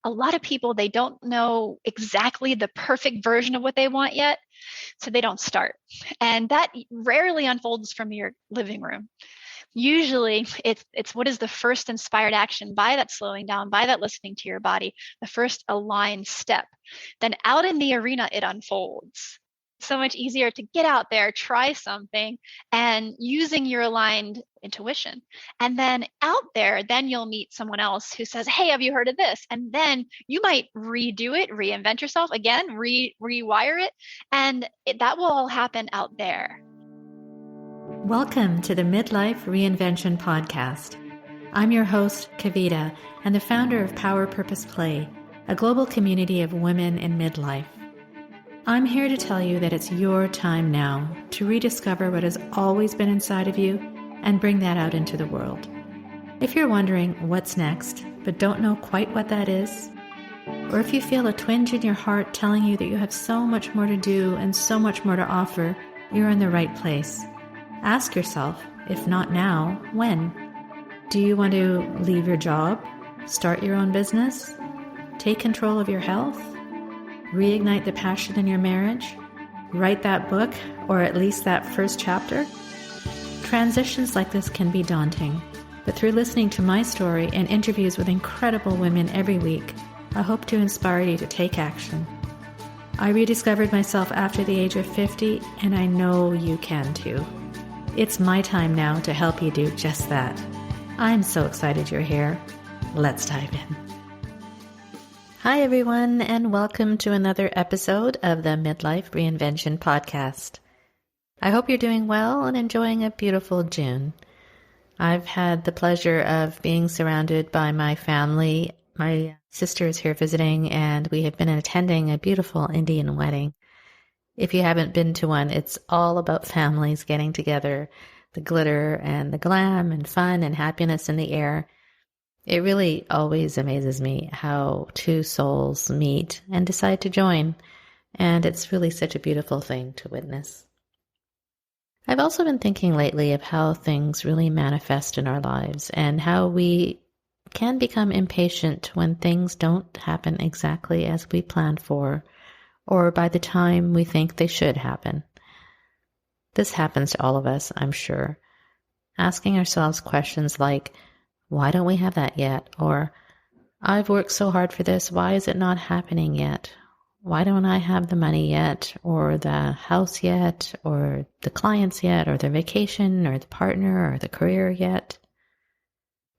a lot of people, they don't know exactly the perfect version of what they want yet, so they don't start. And that rarely unfolds from your living room. Usually it's what is the first inspired action by that slowing down, by that listening to your body, the first aligned step. Then out in the arena, it unfolds. So much easier to get out there, try something, and using your aligned intuition. And then out there, then you'll meet someone else who says, hey, have you heard of this? And then you might redo it, reinvent yourself again, rewire it. And that will all happen out there. Welcome to the Midlife Reinvention Podcast. I'm your host, Kavita, and the founder of Power Purpose Play, a global community of women in midlife. I'm here to tell you that it's your time now to rediscover what has always been inside of you and bring that out into the world. If you're wondering what's next, but don't know quite what that is, or if you feel a twinge in your heart telling you that you have so much more to do and so much more to offer, you're in the right place. Ask yourself, if not now, when? Do you want to leave your job, start your own business, take control of your health, reignite the passion in your marriage, write that book, or at least that first chapter? Transitions like this can be daunting, but through listening to my story and interviews with incredible women every week, I hope to inspire you to take action. I rediscovered myself after the age of 50, and I know you can too. It's my time now to help you do just that. I'm so excited you're here. Let's dive in. Hi, everyone, and welcome to another episode of the Midlife Reinvention Podcast. I hope you're doing well and enjoying a beautiful June. I've had the pleasure of being surrounded by my family. My sister is here visiting, and we have been attending a beautiful Indian wedding. If you haven't been to one, it's all about families getting together, the glitter and the glam and fun and happiness in the air. It really always amazes me how two souls meet and decide to join, and it's really such a beautiful thing to witness. I've also been thinking lately of how things really manifest in our lives and how we can become impatient when things don't happen exactly as we planned for, or by the time we think they should happen. This happens to all of us, I'm sure. Asking ourselves questions like, why don't we have that yet? Or, I've worked so hard for this, why is it not happening yet? Why don't I have the money yet? Or the house yet? Or the clients yet? Or the vacation? Or the partner? Or the career yet?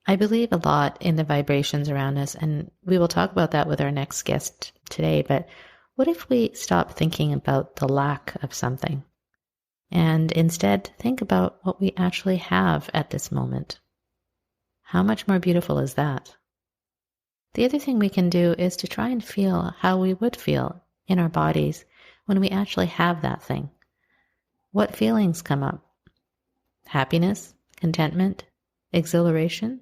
I believe a lot in the vibrations around us, and we will talk about that with our next guest today, but what if we stop thinking about the lack of something and instead think about what we actually have at this moment? How much more beautiful is that? The other thing we can do is to try and feel how we would feel in our bodies when we actually have that thing. What feelings come up? Happiness, contentment, exhilaration?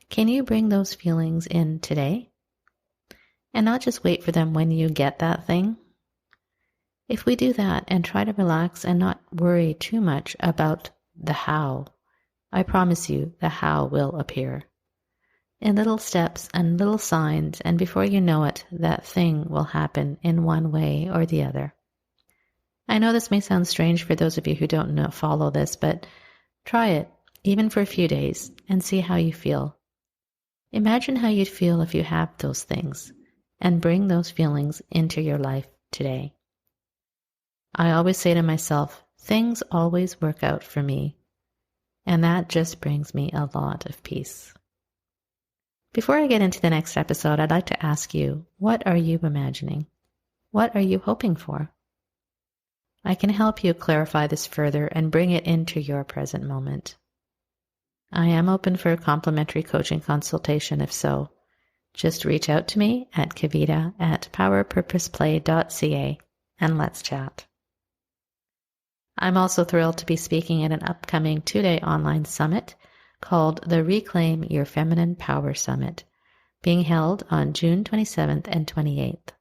Can you bring those feelings in today? And not just wait for them when you get that thing. If we do that and try to relax and not worry too much about the how, I promise you the how will appear. In little steps and little signs, and before you know it, that thing will happen in one way or the other. I know this may sound strange for those of you who don't follow this, but try it, even for a few days, and see how you feel. Imagine how you'd feel if you have those things, and bring those feelings into your life today. I always say to myself, things always work out for me, and that just brings me a lot of peace. Before I get into the next episode, I'd like to ask you, what are you imagining? What are you hoping for? I can help you clarify this further and bring it into your present moment. I am open for a complimentary coaching consultation if so. Just reach out to me at kavita@powerpurposeplay.ca and let's chat. I'm also thrilled to be speaking at an upcoming 2-day online summit called the Reclaim Your Feminine Power Summit, being held on June 27th and 28th.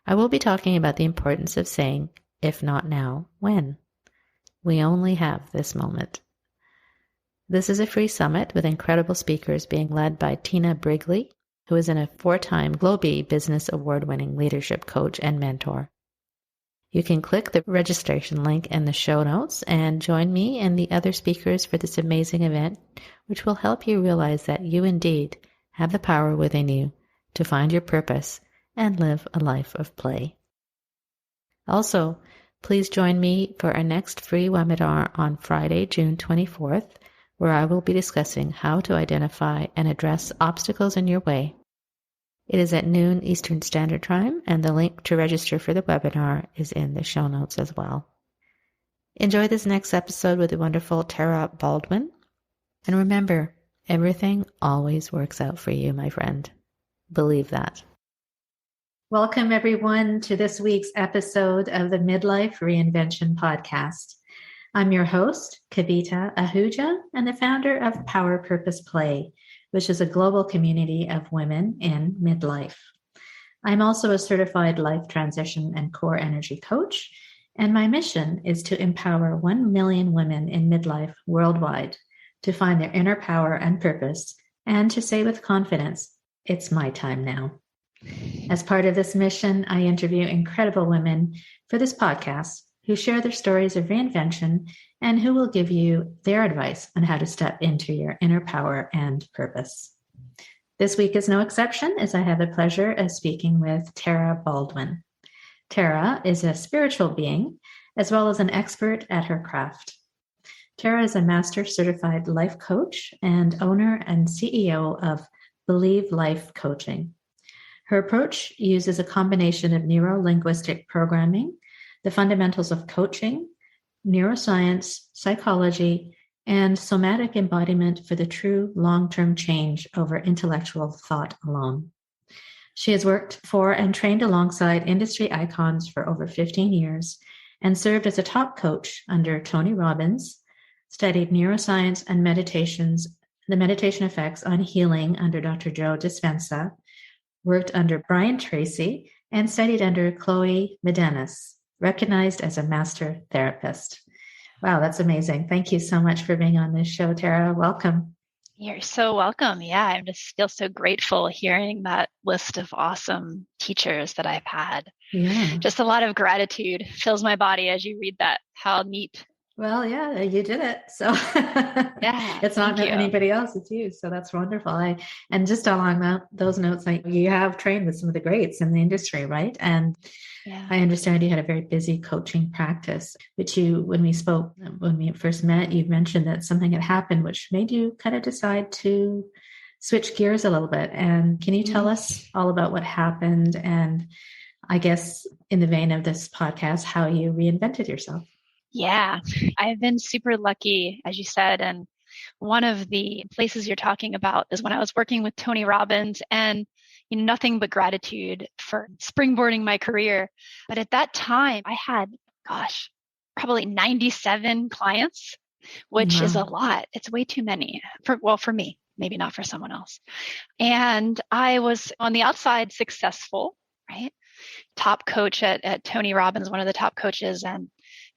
I will be talking about the importance of saying, if not now, when? We only have this moment. This is a free summit with incredible speakers being led by Tina Brigley, who is a 4-time Globee Business Award-winning leadership coach and mentor. You can click the registration link in the show notes and join me and the other speakers for this amazing event, which will help you realize that you indeed have the power within you to find your purpose and live a life of play. Also, please join me for our next free webinar on Friday, June 24th, where I will be discussing how to identify and address obstacles in your way. It is at noon Eastern Standard Time, and the link to register for the webinar is in the show notes as well. Enjoy this next episode with the wonderful Tara Baldwin. And remember, everything always works out for you, my friend. Believe that. Welcome, everyone, to this week's episode of the Midlife Reinvention Podcast. I'm your host, Kavita Ahuja, and the founder of Power Purpose Play, which is a global community of women in midlife. I'm also a certified life transition and core energy coach, and my mission is to empower 1 million women in midlife worldwide to find their inner power and purpose, and to say with confidence, it's my time now. As part of this mission, I interview incredible women for this podcast who share their stories of reinvention and who will give you their advice on how to step into your inner power and purpose. This week is no exception, as I have the pleasure of speaking with Tara Baldwin. Tara is a spiritual being, as well as an expert at her craft. Tara is a master certified life coach and owner and CEO of Believe Life Coaching. Her approach uses a combination of neuro-linguistic programming, the fundamentals of coaching, neuroscience, psychology, and somatic embodiment for the true long-term change over intellectual thought alone. She has worked for and trained alongside industry icons for over 15 years and served as a top coach under Tony Robbins, studied neuroscience and the meditation effects on healing under Dr. Joe Dispenza, worked under Brian Tracy, and studied under Cloe Madanes, recognized as a master therapist. Wow, that's amazing. Thank you so much for being on this show, Tara. Welcome. You're so welcome. Yeah, I just feel so grateful hearing that list of awesome teachers that I've had. Yeah. Just a lot of gratitude fills my body as you read that. How neat. Well, yeah, you did it. So yeah, it's not anybody else, it's you. So that's wonderful. And just along those notes, you have trained with some of the greats in the industry, right? And yeah. I understand you had a very busy coaching practice, which when we first met, you mentioned that something had happened, which made you kind of decide to switch gears a little bit. And can you tell us all about what happened? And I guess in the vein of this podcast, how you reinvented yourself? Yeah, I've been super lucky, as you said. And one of the places you're talking about is when I was working with Tony Robbins, and nothing but gratitude for springboarding my career. But at that time, I had, probably 97 clients, which is a lot. It's way too many for me, maybe not for someone else. And I was on the outside successful, right? Top coach at Tony Robbins, one of the top coaches, and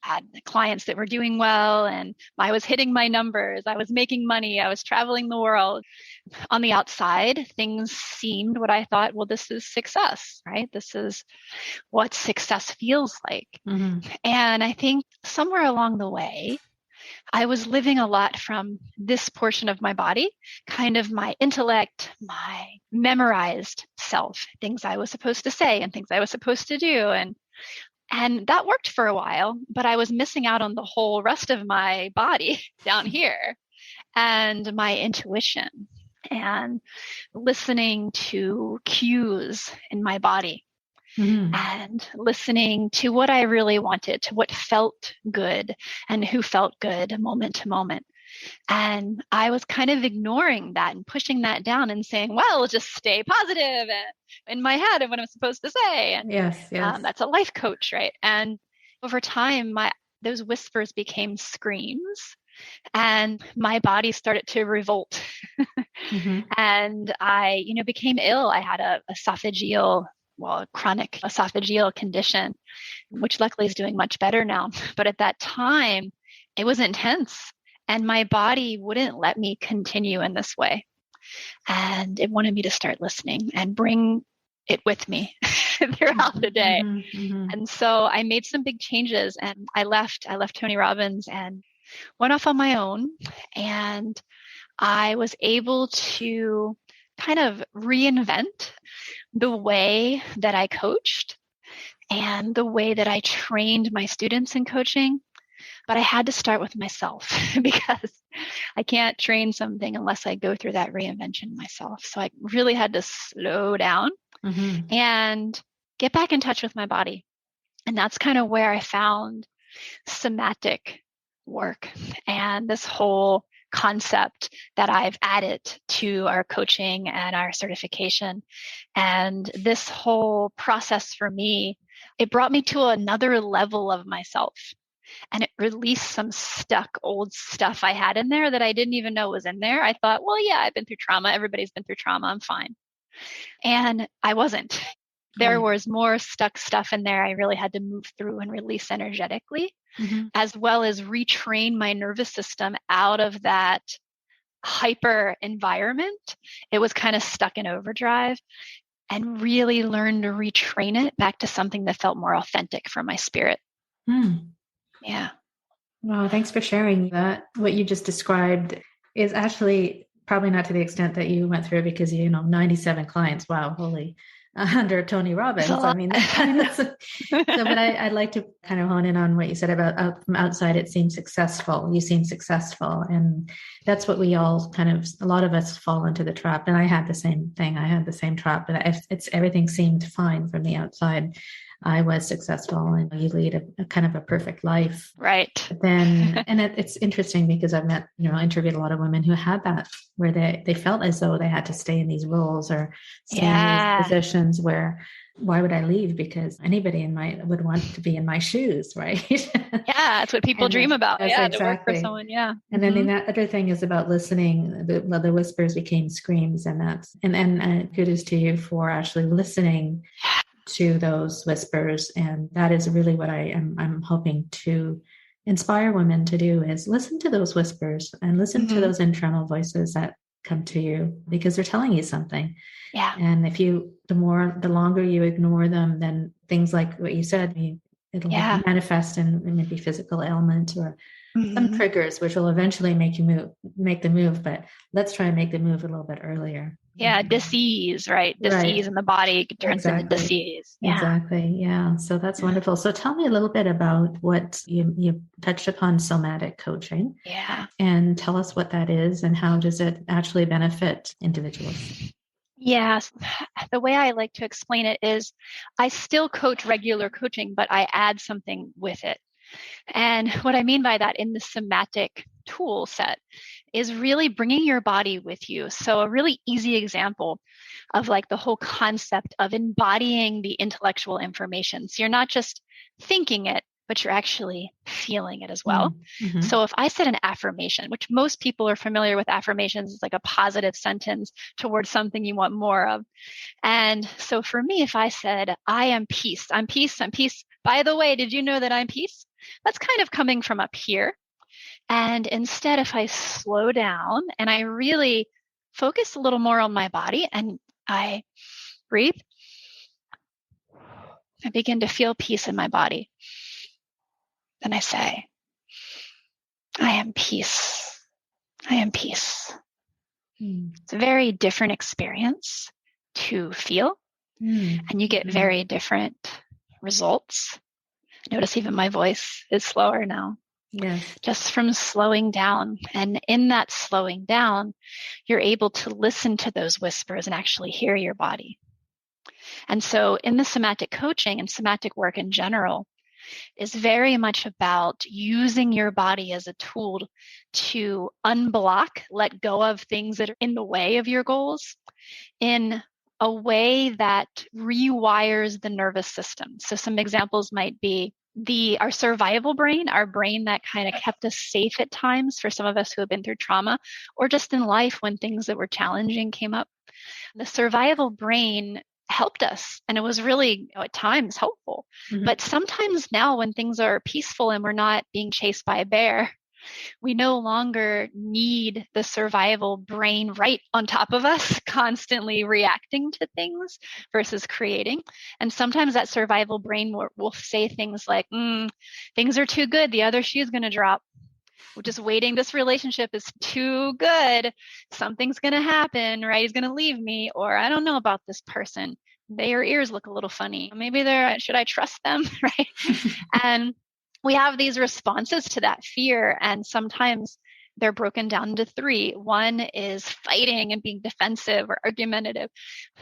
had clients that were doing well, and I was hitting my numbers. I was making money. I was traveling the world. On the outside, things seemed what I thought, well, this is success, right? This is what success feels like. Mm-hmm. And I think somewhere along the way, I was living a lot from this portion of my body, kind of my intellect, my memorized self, things I was supposed to say and things I was supposed to do. And that worked for a while, but I was missing out on the whole rest of my body down here, and my intuition and listening to cues in my body. Mm-hmm. And listening to what I really wanted, to what felt good and who felt good moment to moment. And I was kind of ignoring that and pushing that down and saying, well, just stay positive in my head and what I'm supposed to say. And yes. That's a life coach, right? And over time, those whispers became screams, and my body started to revolt. Mm-hmm. And I, became ill. I had a chronic esophageal condition, which luckily is doing much better now. But at that time, it was intense, and my body wouldn't let me continue in this way. and it wanted me to start listening and bring it with me throughout the day. And so I made some big changes, and I left Tony Robbins and went off on my own. And I was able to kind of reinvent the way that I coached and the way that I trained my students in coaching. But I had to start with myself because I can't train something unless I go through that reinvention myself. So I really had to slow down and get back in touch with my body. And that's kind of where I found somatic work and this whole concept that I've added to our coaching and our certification. And this whole process for me, it brought me to another level of myself. And it released some stuck old stuff I had in there that I didn't even know was in there. I thought, well, yeah, I've been through trauma. Everybody's been through trauma. I'm fine. And I wasn't. There was more stuck stuff in there I really had to move through and release energetically, as well as retrain my nervous system out of that hyper environment. It was kind of stuck in overdrive, and really learn to retrain it back to something that felt more authentic for my spirit. Yeah. Well, thanks for sharing that. What you just described is actually probably not to the extent that you went through, because, 97 clients. Wow. Holy. Under Tony Robbins. I mean, but I'd like to kind of hone in on what you said about from outside, it seems successful. You seem successful. And that's what we all a lot of us fall into the trap. And I had the same thing. I had the same trap, but everything seemed fine from the outside. I was successful, and you lead a kind of a perfect life. Right. Then, and it's interesting because I've met, interviewed a lot of women who had that, where they felt as though they had to stay in these roles or stay in these positions where, why would I leave? Because anybody would want to be in my shoes, right? Yeah, that's what people dream about. Yeah, exactly. To work for someone. Yeah. And then the other thing is about listening. The whispers became screams, and kudos to you for actually listening to those whispers. And that is really what I'm hoping to inspire women to do, is listen to those whispers and listen to those internal voices that come to you, because they're telling you something. Yeah. And the longer you ignore them, then things like what you said, it'll manifest in maybe physical ailment or some triggers, which will eventually make the move. But let's try and make the move a little bit earlier. Yeah, disease, right? Disease in the body turns into disease. Yeah. Exactly. Yeah. So that's wonderful. So tell me a little bit about what you touched upon, somatic coaching. Yeah. And tell us what that is and how does it actually benefit individuals? Yes. The way I like to explain it is I still coach regular coaching, but I add something with it. And what I mean by that in the somatic tool set is really bringing your body with you. So a really easy example of like the whole concept of embodying the intellectual information. So you're not just thinking it, but you're actually feeling it as well. Mm-hmm. So if I said an affirmation, which most people are familiar with affirmations, it's like a positive sentence towards something you want more of. And so for me, if I said, I am peace, I'm peace, I'm peace. By the way, did you know that I'm peace? That's kind of coming from up here. And instead, if I slow down and I really focus a little more on my body and I breathe, I begin to feel peace in my body. Then I say, I am peace. I am peace. It's a very different experience to feel, and you get very different results. Notice even my voice is slower now. Yes. Just from slowing down. And in that slowing down, you're able to listen to those whispers and actually hear your body. And so in the somatic coaching and somatic work in general is very much about using your body as a tool to unblock, let go of things that are in the way of your goals in a way that rewires the nervous system. So some examples might be our survival brain, our brain that kind of kept us safe at times for some of us who have been through trauma, or just in life when things that were challenging came up. The survival brain helped us, and it was really, at times helpful. Mm-hmm. But sometimes now when things are peaceful and we're not being chased by a bear, We no longer need the survival brain right on top of us, constantly reacting to things versus creating. And sometimes that survival brain will say things like, things are too good. The other shoe is going to drop. We're just waiting. This relationship is too good. Something's going to happen, right? He's going to leave me, or I don't know about this person. Their ears look a little funny. Maybe should I trust them, right? And we have these responses to that fear, and sometimes they're broken down into three. One is fighting and being defensive or argumentative.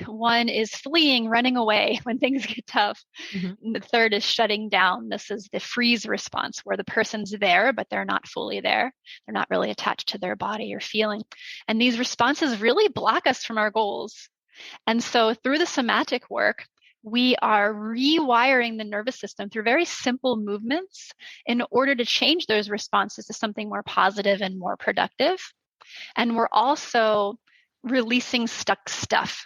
One is fleeing, running away when things get tough. And the third is shutting down. This is the freeze response, where the person's there, but they're not fully there. They're not really attached to their body or feeling. And these responses really block us from our goals. And so through the somatic work, we are rewiring the nervous system through very simple movements in order to change those responses to something more positive and more productive. And we're also releasing stuck stuff.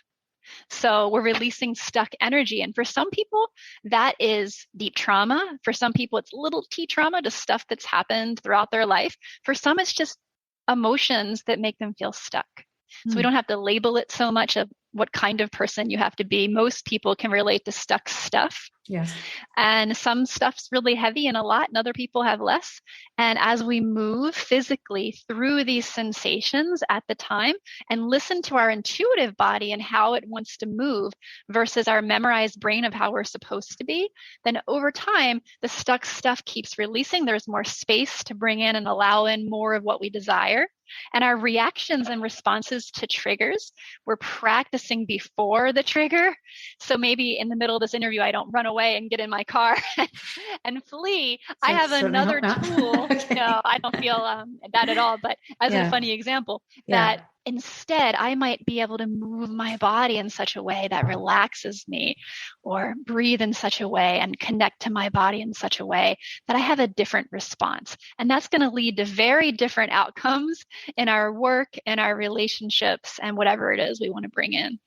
So we're releasing stuck energy. And for some people, that is deep trauma. For some people, it's little t trauma, just stuff that's happened throughout their life. For some, it's just emotions that make them feel stuck. So we don't have to label it so much of what kind of person you have to be. Most people can relate to stuck stuff. Yes. And some stuff's really heavy and a lot, and other people have less. And as we move physically through these sensations at the time and listen to our intuitive body and how it wants to move versus our memorized brain of how we're supposed to be, then over time, the stuck stuff keeps releasing. There's more space to bring in and allow in more of what we desire. And our reactions and responses to triggers, we're practicing before the trigger. So maybe in the middle of this interview, I don't run away and get in my car and flee. So I have another tool. Okay. No, I don't feel that at all. But as a funny example, that instead I might be able to move my body in such a way that relaxes me, or breathe in such a way and connect to my body in such a way that I have a different response. And that's going to lead to very different outcomes in our work and our relationships and whatever it is we want to bring in.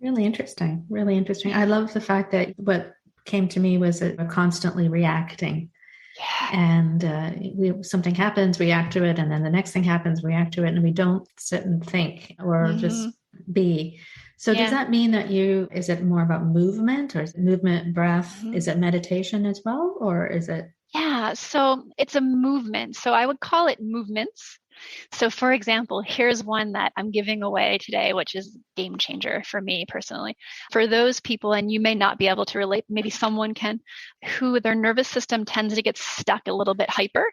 Really interesting. Really interesting. I love the fact that what came to me was that we're constantly reacting. Yeah. And something happens, react to it, and then the next thing happens, react to it, and we don't sit and think or just be. So does that mean that is it more about movement, or is it movement, breath? Is it meditation as well, or is it? Yeah, so it's a movement. So I would call it movements. So for example, here's one that I'm giving away today, which is game changer for me personally. For those people, and you may not be able to relate, maybe someone can, who their nervous system tends to get stuck a little bit hyper.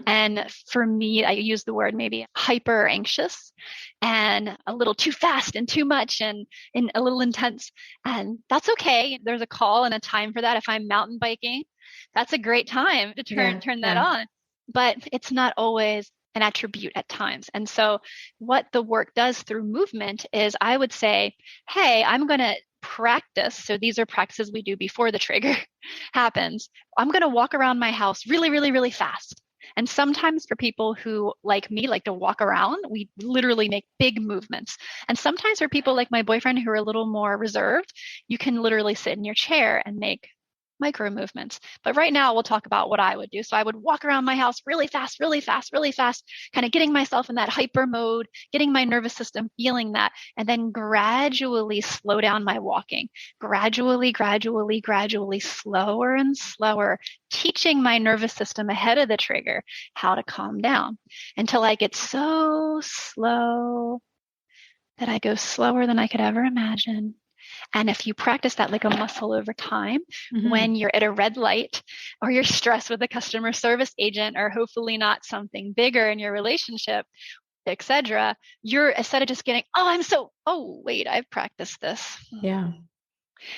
And for me, I use the word maybe hyper anxious and a little too fast and too much and a little intense. And that's okay. There's a call and a time for that. If I'm mountain biking, that's a great time to turn that on. But it's not always an attribute at times. And so what the work does through movement is I would say, hey, I'm going to practice. So these are practices we do before the trigger happens. I'm going to walk around my house really, really, really fast. And sometimes for people who, like me, like to walk around, we literally make big movements. And sometimes for people like my boyfriend who are a little more reserved, you can literally sit in your chair and make micro movements. But right now we'll talk about what I would do. So I would walk around my house really fast, really fast, really fast, kind of getting myself in that hyper mode, getting my nervous system feeling that, and then gradually slow down my walking. Gradually, slower and slower, teaching my nervous system ahead of the trigger how to calm down until I get so slow that I go slower than I could ever imagine. And if you practice that like a muscle over time, when you're at a red light or you're stressed with a customer service agent, or hopefully not something bigger in your relationship, etc., you're, instead of just getting, wait, I've practiced this. Yeah.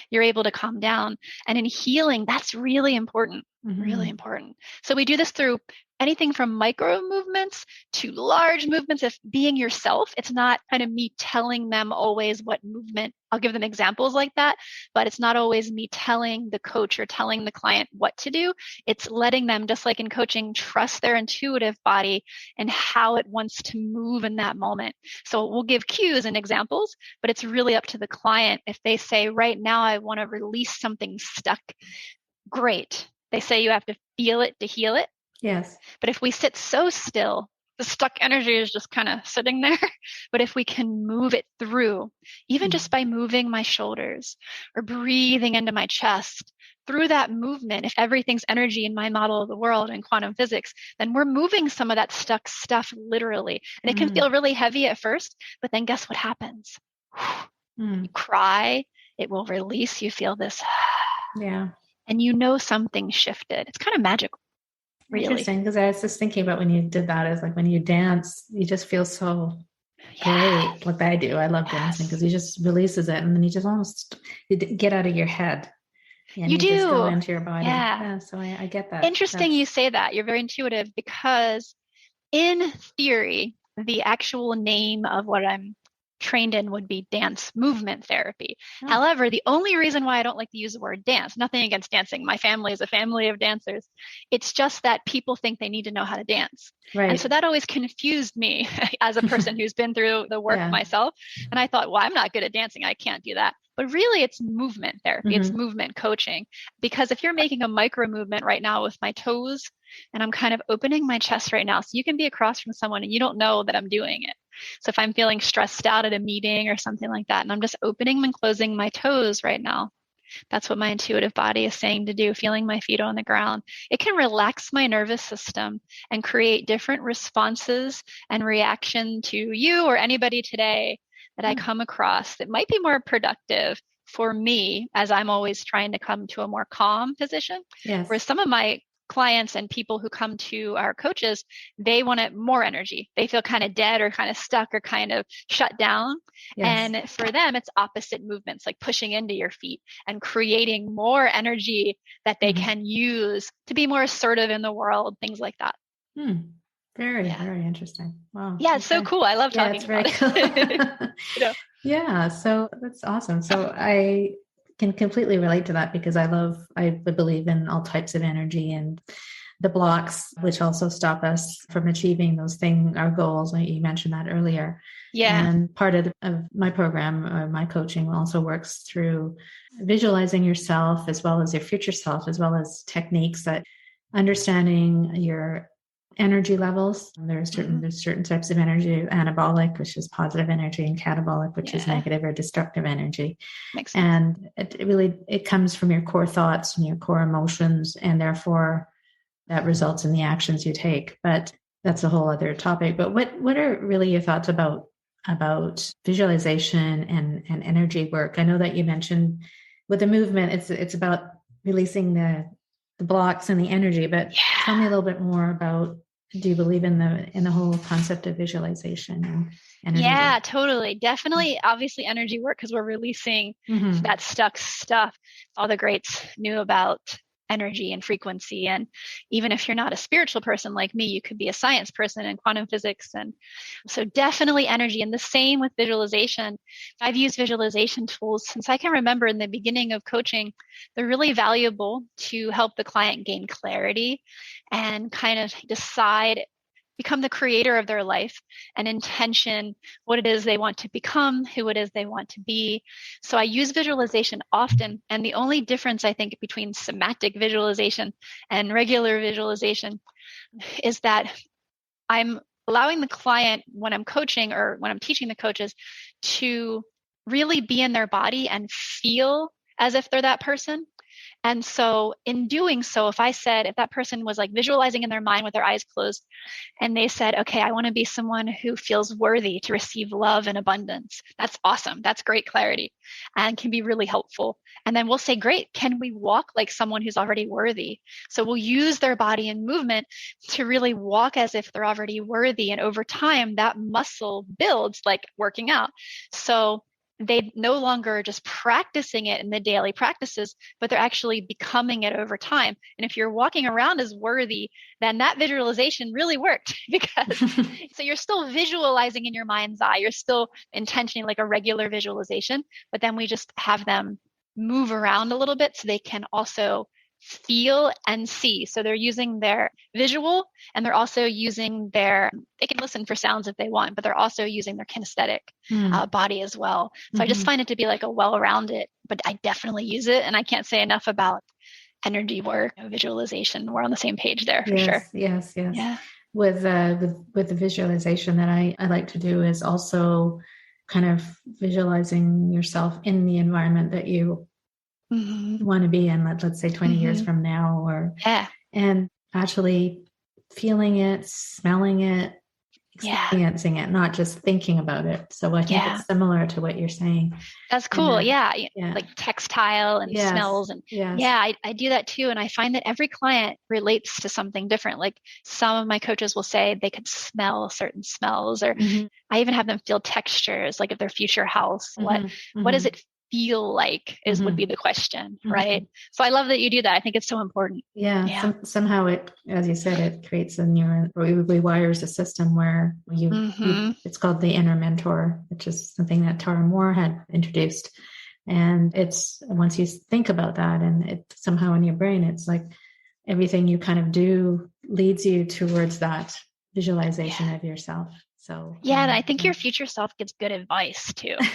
You're able to calm down. And in healing, that's really important, really important. So we do this through anything from micro movements to large movements of being yourself. It's not kind of me telling them always what movement. I'll give them examples like that, but it's not always me telling the coach or telling the client what to do. It's letting them, just like in coaching, trust their intuitive body and how it wants to move in that moment. So we'll give cues and examples, but it's really up to the client. If they say, right now, I want to release something stuck, great. They say you have to feel it to heal it. Yes. But if we sit so still, the stuck energy is just kind of sitting there. But if we can move it through, even just by moving my shoulders or breathing into my chest, through that movement, if everything's energy in my model of the world in quantum physics, then we're moving some of that stuck stuff literally. And it can feel really heavy at first, but then guess what happens? You cry, it will release. You feel this. Yeah. And you know something shifted. It's kind of magical. Really. Interesting, because I was just thinking about when you did that, is like when you dance, you just feel so great. Like I do. I love dancing because he just releases it, and then you just almost get out of your head. And you do just go into your body. Yeah. So I get that. Interesting you say that. You're very intuitive, because in theory, the actual name of what I'm trained in would be dance movement therapy. However, the only reason why I don't like to use the word dance, nothing against dancing. My family is a family of dancers. It's just that people think they need to know how to dance. Right. And so that always confused me as a person who's been through the work myself. And I thought, well, I'm not good at dancing. I can't do that. But really, it's movement therapy. It's movement coaching. Because if you're making a micro movement right now with my toes, and I'm kind of opening my chest right now, so you can be across from someone and you don't know that I'm doing it. So if I'm feeling stressed out at a meeting or something like that, and I'm just opening and closing my toes right now, that's what my intuitive body is saying to do, feeling my feet on the ground. It can relax my nervous system and create different responses and reaction to you or anybody today that I come across that might be more productive for me, as I'm always trying to come to a more calm position. Yes. Whereas some of my clients and people who come to our coaches, they want more energy. They feel kind of dead or kind of stuck or kind of shut down. Yes. And for them, it's opposite movements, like pushing into your feet and creating more energy that they can use to be more assertive in the world, things like that. Very interesting. Wow. Yeah, it's so cool. I love talking about it. Cool. Yeah, so that's awesome. So I can completely relate to that, because I believe in all types of energy, and the blocks, which also stop us from achieving our goals. Like you mentioned that earlier. Yeah. And part of my program, or my coaching, also works through visualizing yourself as well as your future self, as well as techniques that understanding your energy levels. There's certain types of energy: anabolic, which is positive energy, and catabolic, which is negative or destructive energy. Makes sense. And it comes from your core thoughts and your core emotions, and therefore that results in the actions you take. But that's a whole other topic. But what are really your thoughts about visualization and energy work? I know that you mentioned with the movement, it's about releasing the blocks and the energy, but tell me a little bit more about, do you believe in the whole concept of visualization and energy work? Totally. Definitely. Obviously energy work, because we're releasing that stuck stuff. All the greats knew about energy and frequency. And even if you're not a spiritual person like me, you could be a science person in quantum physics. And so definitely energy. And the same with visualization. I've used visualization tools since I can remember in the beginning of coaching. They're really valuable to help the client gain clarity and kind of become the creator of their life and intention, what it is they want to become, who it is they want to be. So I use visualization often. And the only difference, I think, between somatic visualization and regular visualization is that I'm allowing the client, when I'm coaching or when I'm teaching the coaches, to really be in their body and feel as if they're that person. And so in doing so, if that person was like visualizing in their mind with their eyes closed, and they said, okay, I want to be someone who feels worthy to receive love and abundance. That's awesome. That's great clarity and can be really helpful. And then we'll say, great, can we walk like someone who's already worthy? So we'll use their body and movement to really walk as if they're already worthy. And over time, that muscle builds like working out. So they no longer are just practicing it in the daily practices, but they're actually becoming it over time. And if you're walking around as worthy, then that visualization really worked, because so you're still visualizing in your mind's eye. You're still intentioning like a regular visualization, but then we just have them move around a little bit so they can also feel and see. So they're using their visual, and they're also using they can listen for sounds if they want, but they're also using their kinesthetic body as well. So I just find it to be like a well-rounded, but I definitely use it. And I can't say enough about energy work, visualization. We're on the same page there for sure. Yes. Yeah. With the visualization that I like to do is also kind of visualizing yourself in the environment that you want to be in, let's say 20 years from now, and actually feeling it, smelling it, experiencing it, not just thinking about it. So I think it's similar to what you're saying. That's cool. Like textile and smells. And I do that too. And I find that every client relates to something different. Like some of my coaches will say they could smell certain smells, or I even have them feel textures, like of their future house. What does it feel like would be the question, right? So I love that you do that. I think it's so important. Somehow it, as you said, it creates rewires a system where it's called the inner mentor, which is something that Tara Moore had introduced. And it's, once you think about that, and it somehow in your brain, it's like everything you kind of do leads you towards that visualization of yourself. So and I think your future self gets good advice too. Well,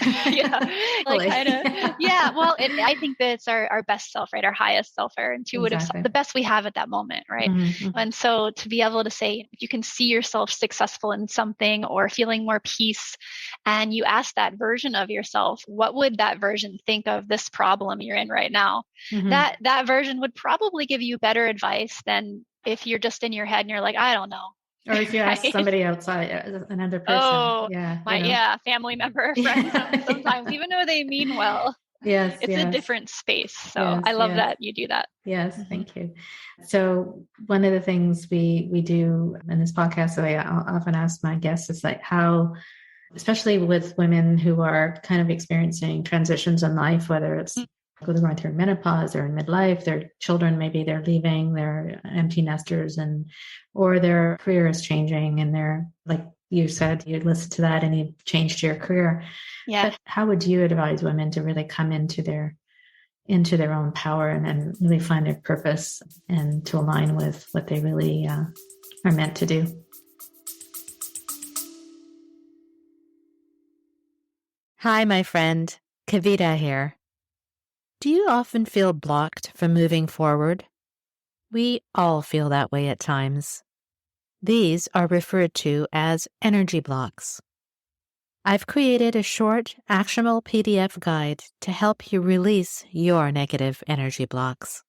I think that it's our best self, right? Our highest self, our intuitive self, the best we have at that moment, right? And so to be able to say, if you can see yourself successful in something or feeling more peace, and you ask that version of yourself, what would that version think of this problem you're in right now? That version would probably give you better advice than if you're just in your head and you're like, I don't know. Or if you ask somebody outside, another person. Family member, friend, sometimes, even though they mean well. It's a different space. So I love that you do that. Yes, thank you. So one of the things we do in this podcast that I often ask my guests is like how, especially with women who are kind of experiencing transitions in life, whether it's they're going through menopause or in midlife, their children, maybe they're leaving, they're empty nesters, or their career is changing, and they're, like you said, you listened to that and you changed your career. But how would you advise women to really come into their own power and really find their purpose and to align with what they really are meant to do? Hi, my friend. Kavita here. Do you often feel blocked from moving forward? We all feel that way at times. These are referred to as energy blocks. I've created a short, actionable PDF guide to help you release your negative energy blocks.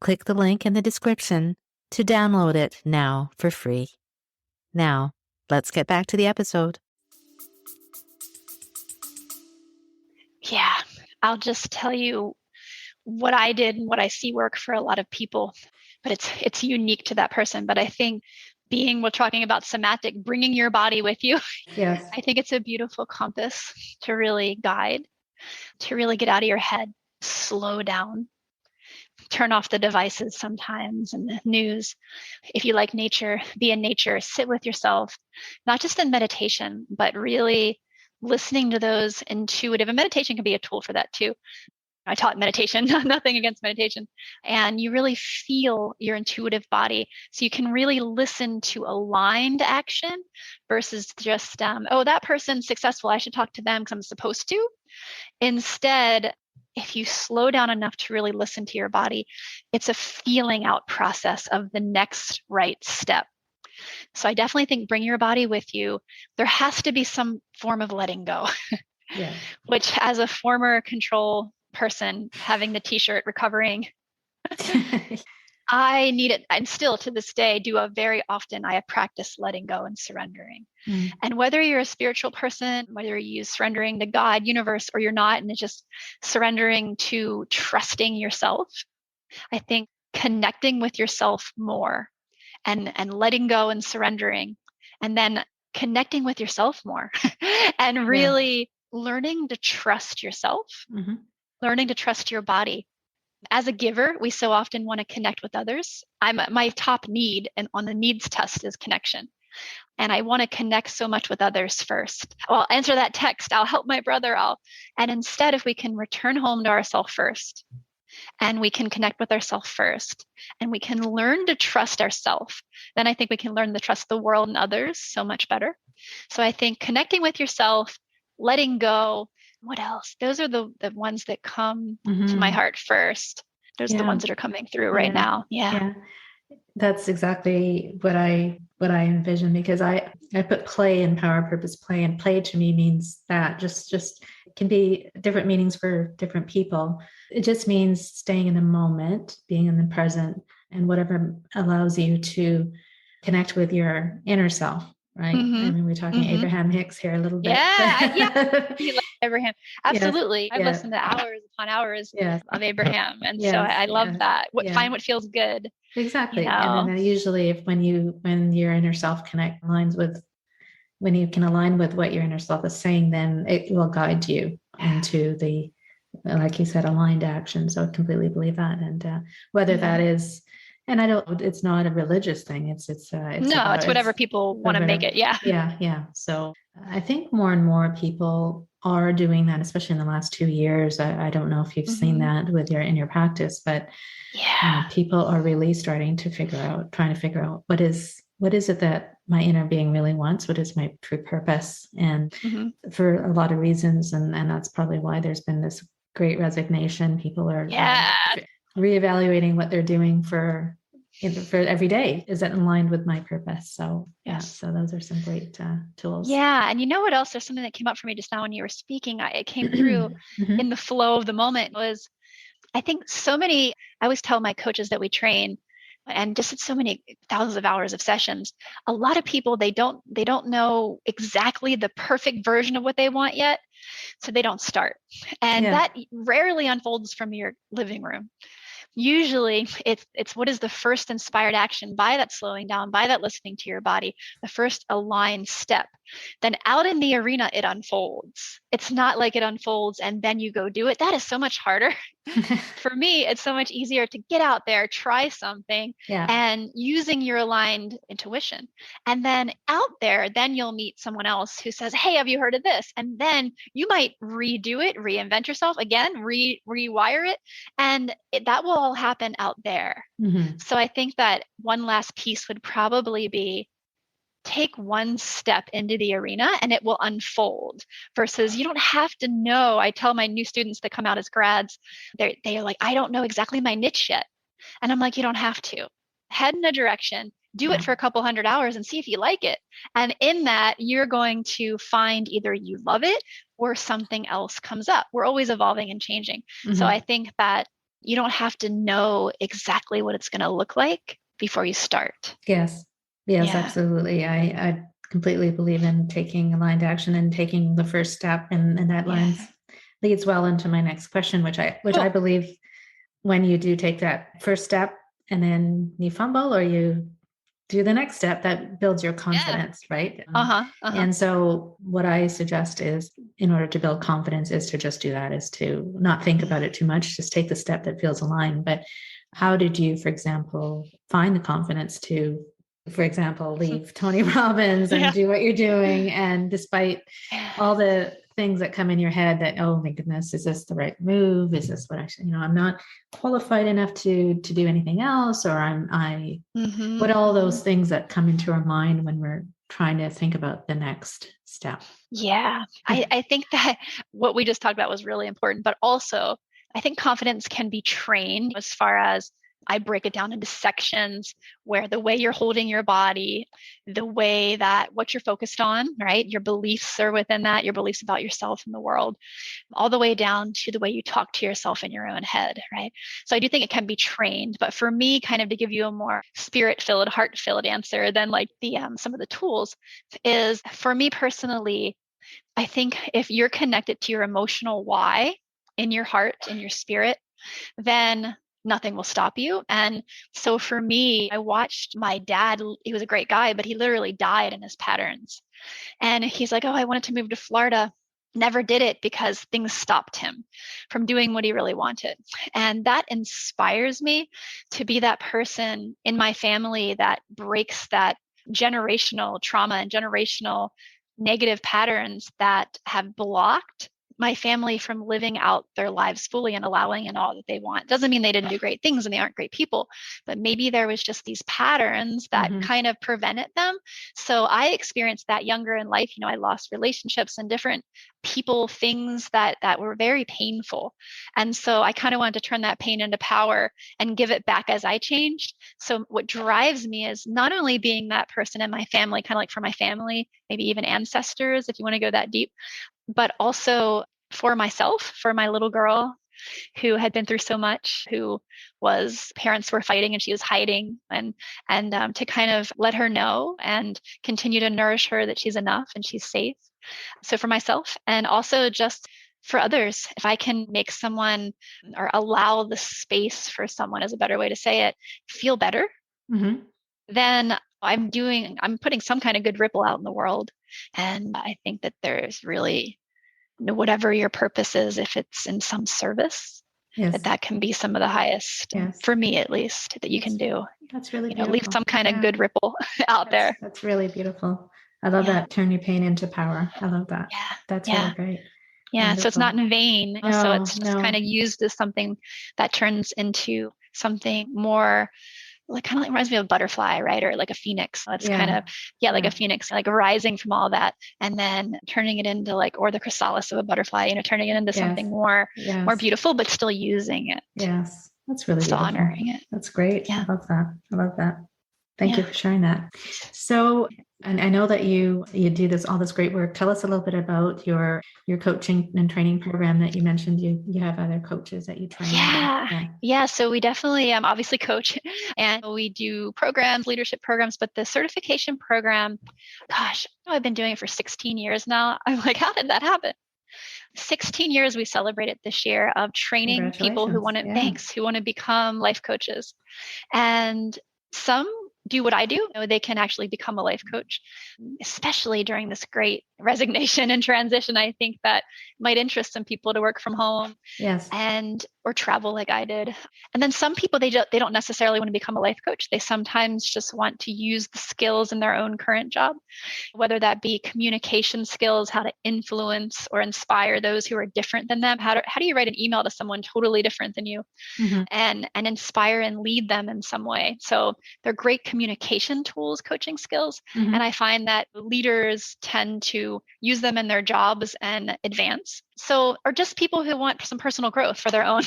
Click the link in the description to download it now for free. Now, let's get back to the episode. Yeah, I'll just tell you what I did and what I see work for a lot of people, but it's unique to that person. But I think we're talking about somatic, bringing your body with you. Yes. I think it's a beautiful compass to really guide, to really get out of your head, slow down, turn off the devices sometimes and the news. If you like nature, be in nature, sit with yourself, not just in meditation, but really listening to those intuitive, and meditation can be a tool for that too. I taught meditation, nothing against meditation. And you really feel your intuitive body. So you can really listen to aligned action versus just, that person's successful, I should talk to them because I'm supposed to. Instead, if you slow down enough to really listen to your body, it's a feeling out process of the next right step. So I definitely think bring your body with you. There has to be some form of letting go, which as a former control person having the t-shirt recovering, I need it. And still to this day very often I practice letting go and surrendering. And whether you're a spiritual person, whether you use surrendering to God, universe, or you're not, and it's just surrendering to trusting yourself, I think connecting with yourself more and letting go and surrendering, and then connecting with yourself more and really learning to trust yourself, learning to trust your body. As a giver, we so often want to connect with others. My top need and on the needs test is connection. And I want to connect so much with others first. I'll answer that text. I'll help my brother. And instead, if we can return home to ourselves first, and we can connect with ourselves first, and we can learn to trust ourselves, then I think we can learn to trust the world and others so much better. So I think connecting with yourself, letting go, what else? Those are the ones that come to my heart first. Those are the ones that are coming through right now. Yeah. That's exactly what I envision, because I put play in power purpose play, and play to me means that just can be different meanings for different people. It just means staying in the moment, being in the present, and whatever allows you to connect with your inner self, right? Mm-hmm. I mean, we're talking Abraham Hicks here a little bit. Yeah. Abraham. Absolutely. Yes. I've listened to hours upon hours of Abraham. And so I love that. Find what feels good. Exactly. And then usually when your inner self when you can align with what your inner self is saying, then it will guide you into the, like you said, aligned action. So I completely believe that. And whether that is, and it's not a religious thing. It's whatever people want to make it. Yeah. Yeah. So I think more and more people are doing that, especially in the last 2 years. I don't know if you've seen that in your practice, but people are really starting to trying to figure out what is it that my inner being really wants? What is my true purpose? And for a lot of reasons, and that's probably why there's been this great resignation. People are reevaluating what they're doing for every day. Is it in line with my purpose? So so those are some great tools. Yeah. And you know what else? There's something that came up for me just now when you were speaking. It came through in the flow of the moment was, I think I always tell my coaches that we train, and just at so many thousands of hours of sessions, a lot of people, they don't know exactly the perfect version of what they want yet. So they don't start. And that rarely unfolds from your living room. Usually it's what is the first inspired action by that slowing down, by that listening to your body, the first aligned step. Then out in the arena, it unfolds. It's not like it unfolds and then you go do it. That is so much harder. For me, it's so much easier to get out there, try something, and using your aligned intuition. And then out there, then you'll meet someone else who says, hey, have you heard of this? And then you might redo it, reinvent yourself again, rewire it. And that will all happen out there. So I think that one last piece would probably be, take one step into the arena and it will unfold, versus you don't have to know. I tell my new students that come out as grads, they're like, I don't know exactly my niche yet. And I'm like, you don't have to. Head in a direction, do it for a couple 100 hours and see if you like it. And in that, you're going to find either you love it or something else comes up. We're always evolving and changing. So I think that you don't have to know exactly what it's going to look like before you start. Yes, absolutely. I completely believe in taking aligned action and taking the first step, and that leads well into my next question, which I believe when you do take that first step and then you fumble or you do the next step, that builds your confidence, right? And so what I suggest is, in order to build confidence, is to just do that, is to not think about it too much, just take the step that feels aligned. But how did you, for example, find the confidence to, for example, leave Tony Robbins and do what you're doing? And despite all the things that come in your head that, oh my goodness, is this the right move? Is this what I'm not qualified enough to do anything else? Or what all those things that come into our mind when we're trying to think about the next step. Yeah. I think that what we just talked about was really important, but also I think confidence can be trained, as far as I break it down into sections where the way you're holding your body, the way that what you're focused on, right? Your beliefs are within that, your beliefs about yourself and the world, all the way down to the way you talk to yourself in your own head, right? So I do think it can be trained, but for me, kind of to give you a more spirit-filled, heart-filled answer than like the some of the tools, is for me personally, I think if you're connected to your emotional why in your heart, in your spirit, then nothing will stop you. And so for me, I watched my dad. He was a great guy, but he literally died in his patterns. And he's like, oh, I wanted to move to Florida. Never did it because things stopped him from doing what he really wanted. And that inspires me to be that person in my family that breaks that generational trauma and generational negative patterns that have blocked my family from living out their lives fully and allowing in all that they want. Doesn't mean they didn't do great things and they aren't great people, but maybe there was just these patterns that kind of prevented them. So I experienced that younger in life. I lost relationships and different people, things that were very painful. And so I kind of wanted to turn that pain into power and give it back as I changed. So what drives me is not only being that person in my family, kind of like for my family, maybe even ancestors, if you want to go that deep, but also for myself, for my little girl who had been through so much, who parents were fighting and she was hiding, and to kind of let her know and continue to nourish her that she's enough and she's safe. So for myself, and also just for others, if I can make someone or allow the space for someone, is a better way to say it, feel better, then I'm putting some kind of good ripple out in the world. And I think that there's really, whatever your purpose is, if it's in some service, that can be some of the highest, for me at least, that you can do. That's really beautiful. Leave some kind of good ripple out there. That's really beautiful. I love that. Turn your pain into power. I love that. Yeah. That's really great. Yeah. Wonderful. So it's not in vain. So it's just kind of used as something that turns into something more, kind of reminds me of a butterfly, right? Or like a phoenix. So it's kind of, like a phoenix, like rising from all that and then turning it into or the chrysalis of a butterfly, turning it into something more beautiful, but still using it. Yes. That's really still beautiful. Honoring it. That's great. Yeah. I love that. Thank you for sharing that. So, and I know that you do all this great work. Tell us a little bit about your coaching and training program that you mentioned. You have other coaches that you train. Yeah. So we definitely obviously coach, and we do programs, leadership programs, but the certification program, gosh, I've been doing it for 16 years now. I'm like, how did that happen? 16 years we celebrated this year of training people who want to become life coaches. And some do what I do. They can actually become a life coach, especially during this great resignation and transition. I think that might interest some people to work from home or travel like I did. And then some people, they don't necessarily want to become a life coach. They sometimes just want to use the skills in their own current job, whether that be communication skills, how to influence or inspire those who are different than them. How do you write an email to someone totally different than you and inspire and lead them in some way? So they're great communication tools, coaching skills. And I find that leaders tend to use them in their jobs and advance. So, or just people who want some personal growth for their own.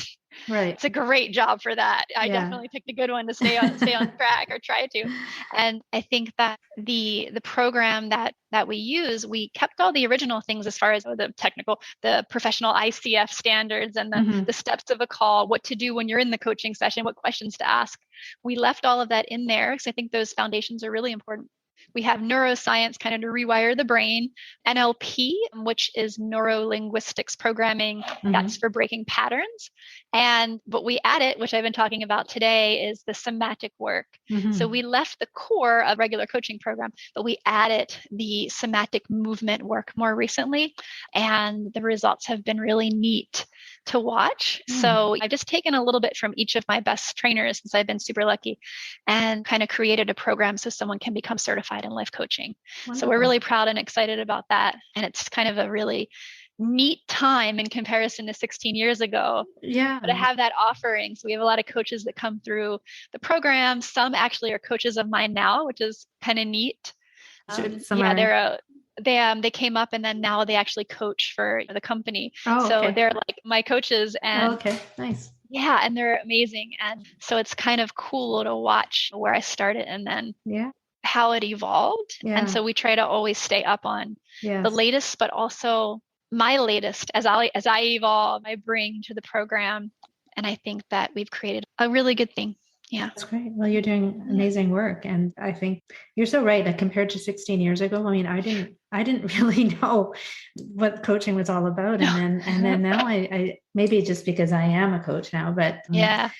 Right. It's a great job for that. I definitely picked a good one to stay on track or try to. And I think that the program that we use, we kept all the original things as far as the professional ICF standards and the steps of a call, what to do when you're in the coaching session, what questions to ask. We left all of that in there because I think those foundations are really important. We have neuroscience, kind of to rewire the brain, NLP, which is neuro-linguistics programming. That's for breaking patterns. And what we added, which I've been talking about today, is the somatic work. So we left the core of regular coaching program, but we added the somatic movement work more recently. And the results have been really neat to watch. So I've just taken a little bit from each of my best trainers, since I've been super lucky, and kind of created a program so someone can become certified in life coaching. Wonderful. So we're really proud and excited about that. And it's kind of a really neat time in comparison to 16 years ago. Yeah. But to have that offering. So we have a lot of coaches that come through the program. Some actually are coaches of mine now, which is kind of neat. They came up and then now they actually coach for the company. So they're like my coaches. And okay, nice. Yeah, and they're amazing. And so it's kind of cool to watch where I started and then how it evolved. And so we try to always stay up on the latest, but also my latest as I evolve, I bring to the program. And I think that we've created a really good thing. Yeah. That's great. Well, you're doing amazing work. And I think you're so right. Like compared to 16 years ago, I mean, I didn't really know what coaching was all about. And then now I maybe just because I am a coach now, but I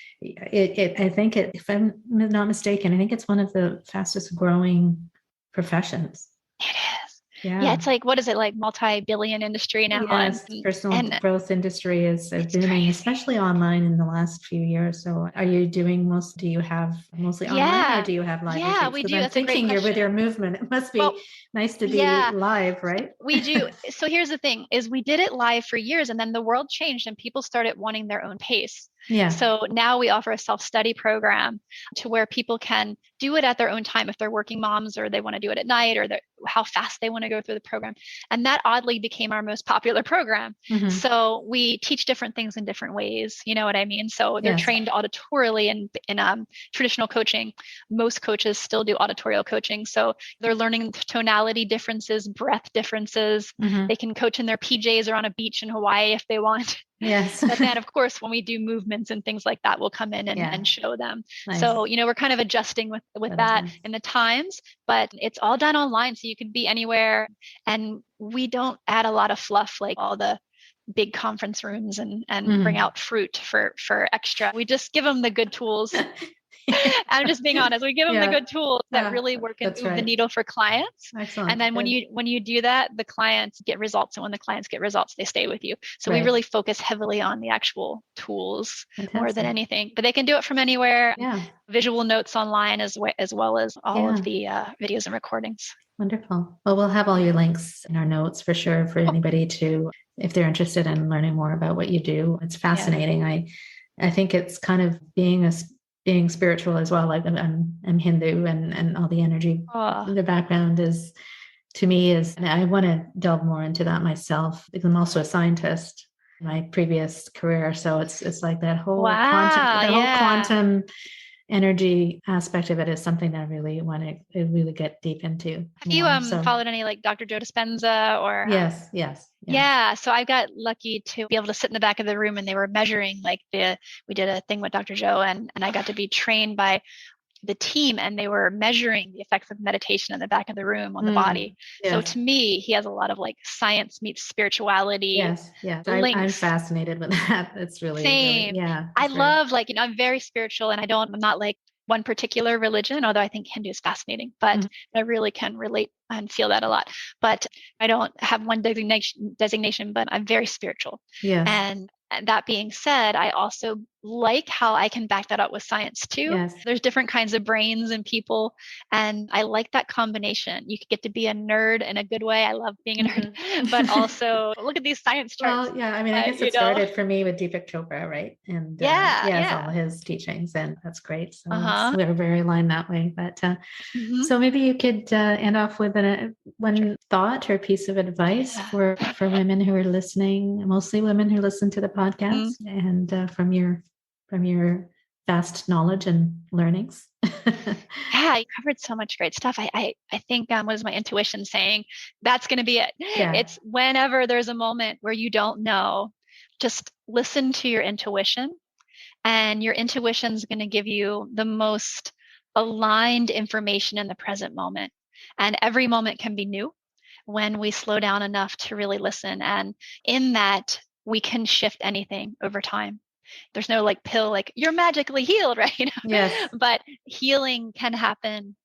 think if I'm not mistaken, I think it's one of the fastest growing professions. It is. Yeah, it's like, what is it, like multi-billion industry now? Yes, personal And growth industry is it's booming, crazy. especially online in the last few years. So are you doing do you have mostly online or do you have live Yeah, retreats? we Because do. I'm That's a great thinking you're with question. your movement. It must Well, be nice to be yeah, live, right? we do. So here's the thing is we did it live for years and then the world changed and people started wanting their own pace. Yeah. So now we offer a self-study program to where people can do it at their own time if they're working moms or they want to do it at night or how fast they want to go through the program. And that oddly became our most popular program. Mm-hmm. So we teach different things in different ways. You know what I mean? So they're Yes. trained auditorily in traditional coaching. Most coaches still do auditorial coaching. So they're learning tonality differences, breath differences. Mm-hmm. They can coach in their PJs or on a beach in Hawaii if they want. Yes. But then, of course, when we do movements and things like that, we'll come in and show them. Nice. So, we're kind of adjusting with that nice. in the times, but it's all done online. So you can be anywhere. And we don't add a lot of fluff like all the big conference rooms and bring out fruit for extra. We just give them the good tools. I'm just being honest. We give them the good tools that really work and move the needle for clients. Excellent. And then when you do that, the clients get results. And when the clients get results, they stay with you. So we really focus heavily on the actual tools more than anything. But they can do it from anywhere. Yeah. Visual notes online as well as all of the videos and recordings. Wonderful. Well, we'll have all your links in our notes for sure for anybody if they're interested in learning more about what you do. It's fascinating. Yeah. I think it's kind of being spiritual as well. Like I'm Hindu and all the energy in the background to me I want to delve more into that myself because I'm also a scientist in my previous career. So it's like that whole quantum energy aspect of it is something that I really want to really get deep into. Have you followed any like Dr. Joe Dispenza or? Yes. Yeah. So I got lucky to be able to sit in the back of the room and they were measuring we did a thing with Dr. Joe and I got to be trained by the team and they were measuring the effects of meditation in the back of the room on the body. Yes. So to me, he has a lot of like science meets spirituality. Yes. I'm fascinated with that. It's really, same. Really, I love I'm very spiritual and I'm not like one particular religion, although I think Hindu is fascinating, but I really can relate and feel that a lot. But I don't have one designation, but I'm very spiritual. Yes. And that being said, I also like how I can back that up with science too. Yes. There's different kinds of brains and people, and I like that combination. You could get to be a nerd in a good way. I love being a nerd, but also look at these science charts. Well, yeah, I mean, I guess it started for me with Deepak Chopra, right? And all his teachings, and that's great. So we're very aligned that way. But so maybe you could end off with one thought or piece of advice for women who are listening, mostly women who listen to the podcast, and from your vast knowledge and learnings. Yeah, you covered so much great stuff. I think was my intuition saying that's going to be it. Yeah. It's whenever there's a moment where you don't know, just listen to your intuition, and your intuition is going to give you the most aligned information in the present moment. And every moment can be new when we slow down enough to really listen. And in that, we can shift anything over time. There's no like pill, like you're magically healed, right? Yes. But healing can happen.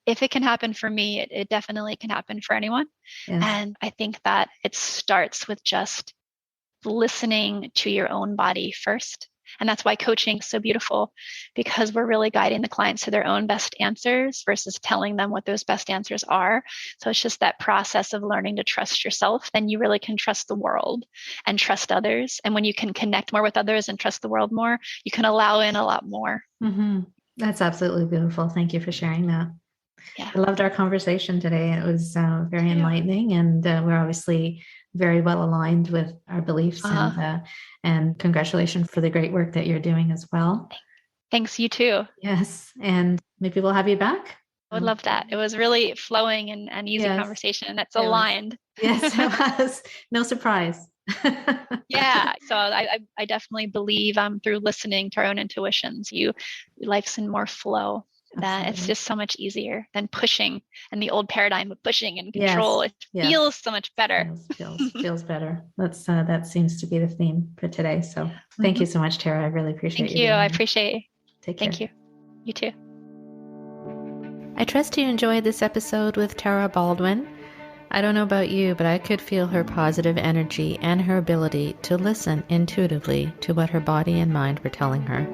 If it can happen for me, it definitely can happen for anyone. Yes. And I think that it starts with just listening to your own body first. And that's why coaching is so beautiful, because we're really guiding the clients to their own best answers versus telling them what those best answers are. So it's just that process of learning to trust yourself. Then you really can trust the world and trust others. And when you can connect more with others and trust the world more, you can allow in a lot more. Mm-hmm. That's absolutely beautiful. Thank you for sharing that. Yeah. I loved our conversation today. It was very enlightening, and we're obviously very well aligned with our beliefs, and congratulations for the great work that you're doing as well. Thanks, you too. Yes. And maybe we'll have you back. I would love that. It was really flowing and easy conversation. That's aligned. Yes, it was. No surprise. Yeah. So I definitely believe through listening to our own intuitions, life's in more flow. That it's just so much easier than pushing and the old paradigm of pushing and control. Yes. It feels so much better. Feels better. That seems to be the theme for today. So thank you so much, Tara. I really appreciate Thank you. I appreciate it. Take care. Thank you. You too. I trust you enjoyed this episode with Tara Baldwin. I don't know about you, but I could feel her positive energy and her ability to listen intuitively to what her body and mind were telling her.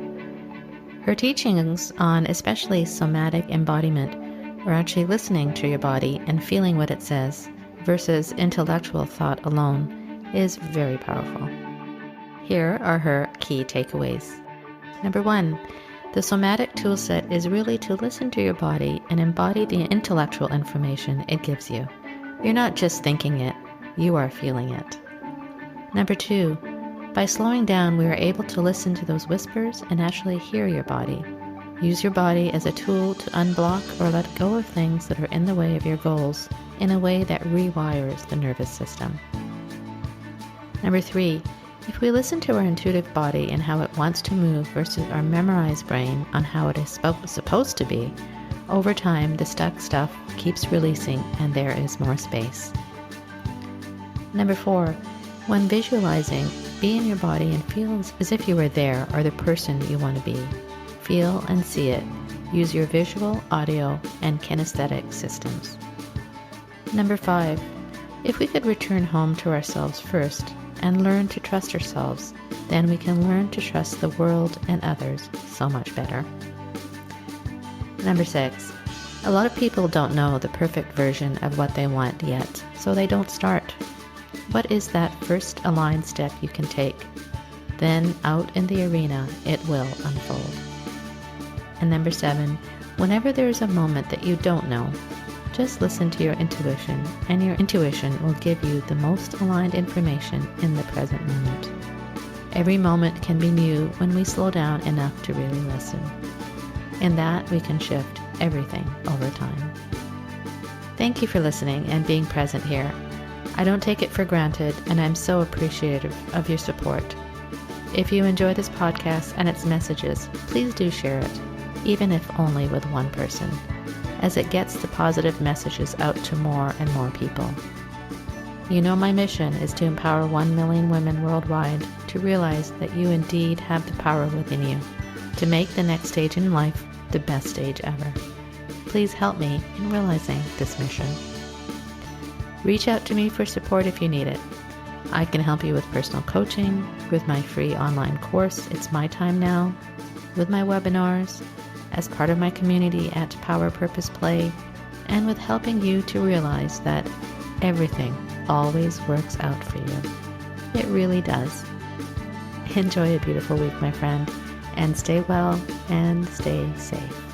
Her teachings on especially somatic embodiment, or actually listening to your body and feeling what it says, versus intellectual thought alone, is very powerful. Here are her key takeaways. Number 1, the somatic toolset is really to listen to your body and embody the intellectual information it gives you. You're not just thinking it, you are feeling it. Number 2, by slowing down, we are able to listen to those whispers and actually hear your body. Use your body as a tool to unblock or let go of things that are in the way of your goals in a way that rewires the nervous system. Number 3, if we listen to our intuitive body and how it wants to move versus our memorized brain on how it is supposed to be, over time the stuck stuff keeps releasing and there is more space. Number 4, when visualizing, be in your body and feel as if you were there or the person you want to be. Feel and see it. Use your visual, audio, and kinesthetic systems. Number 5, if we could return home to ourselves first and learn to trust ourselves, then we can learn to trust the world and others so much better. Number 6, a lot of people don't know the perfect version of what they want yet, so they don't start. What is that first aligned step you can take? Then out in the arena, it will unfold. And number 7, whenever there is a moment that you don't know, just listen to your intuition, and your intuition will give you the most aligned information in the present moment. Every moment can be new when we slow down enough to really listen. In that, we can shift everything over time. Thank you for listening and being present here. I don't take it for granted, and I'm so appreciative of your support. If you enjoy this podcast and its messages, please do share it, even if only with one person, as it gets the positive messages out to more and more people. You know my mission is to empower 1 million women worldwide to realize that you indeed have the power within you to make the next stage in life the best stage ever. Please help me in realizing this mission. Reach out to me for support if you need it. I can help you with personal coaching, with my free online course, It's My Time Now, with my webinars, as part of my community at Power Purpose Play, and with helping you to realize that everything always works out for you. It really does. Enjoy a beautiful week, my friend, and stay well and stay safe.